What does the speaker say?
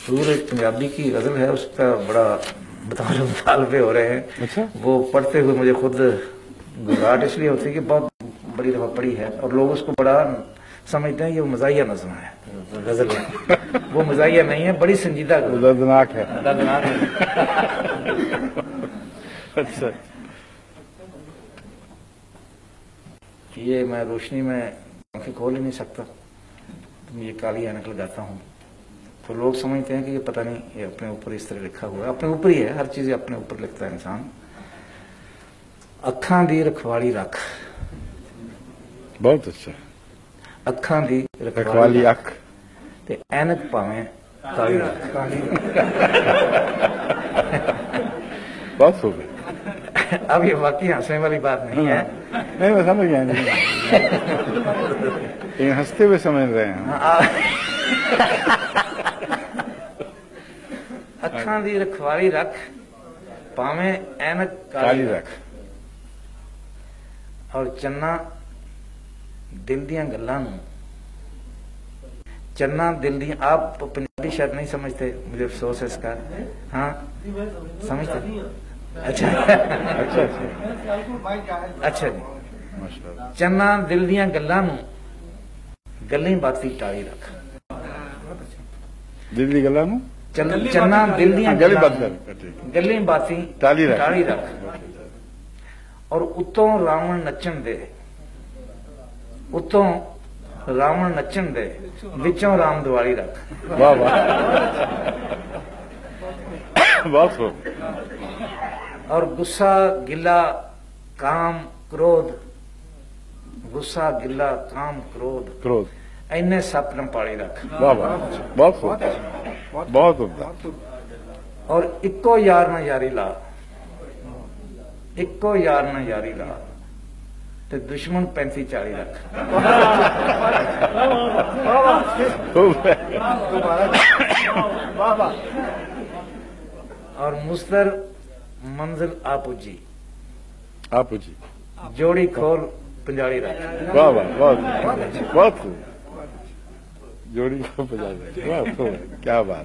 हुजूर एक पंजाबी की गजल है, उसका बड़ा मुतालबे हो रहे हैं। अच्छा। वो पढ़ते हुए मुझे खुद घबराहट इसलिए होती है कि बहुत बड़ी दफा पढ़ी है और लोग उसको बड़ा समझते हैं कि वो मजाहिया नज़म है, गजल है। वो मजाहिया नहीं है, बड़ी संजीदा दर्दनाक है। दर्दनाक है। अच्छा, ये मैं रोशनी में आंखें खोल ही नहीं सकता, तो ये काली ऐनक लगाता हूँ तो लोग समझते हैं कि ये पता नहीं, ये अपने ऊपर इस तरह लिखा हुआ है। अपने ऊपर ही है, हर चीज अपने ऊपर लिखता है इंसान। अखां दी रखवाली रख, बहुत अच्छा। अखां दी रखवाली अख ते ऐनक भावें काली रख। बहुत खूब है। अब ये वाकई हंसने वाली बात नहीं है। नहीं, मैं समझ गया नहीं, लेकिन हंसते हुए समझ रहे हैं। अखां दी रखवाली रख, भावें ऐनक काली रख, और चन्ना दिल दियां गल्लां नूं, चन्ना दिल दी। आप पंजाबी शायद नहीं समझते, मुझे अफसोस है इसका। हाँ समझते? अच्छा अच्छा अच्छा जी। माशाल्लाह। चन्ना दिल दियां गल्लां नूं, गल्लीं बाती टाली रख। दिल दी गल्लां नूं चन्ना दिल दियां गली गल्लां बात नूं, कर गल्लीं बाती टाली रख। टाली रख, और उतों रावण नचण दे, उतों रावण नचण दे, विचों राम दिवाली रख। वाह वाह, बहुत खूब। और गुस्सा गिला काम क्रोध, गुस्सा गिला काम क्रोध, क्रोध, इन्ने सप न पाली रख। वाह वाह, बहुत खूब, बहुत उम्दा। और इक्को यार न यारी ला, इक्को यार न यारी ला, ते दुश्मन 35-40 रख। खूब है। और मुस्तर मंजिल आपुजी, आप जी, जोड़ी खोल 50 रख। वाह वाह, बहुत बहुत खूब। जोड़ी को बजा रहे, वाह खूब है, क्या बात।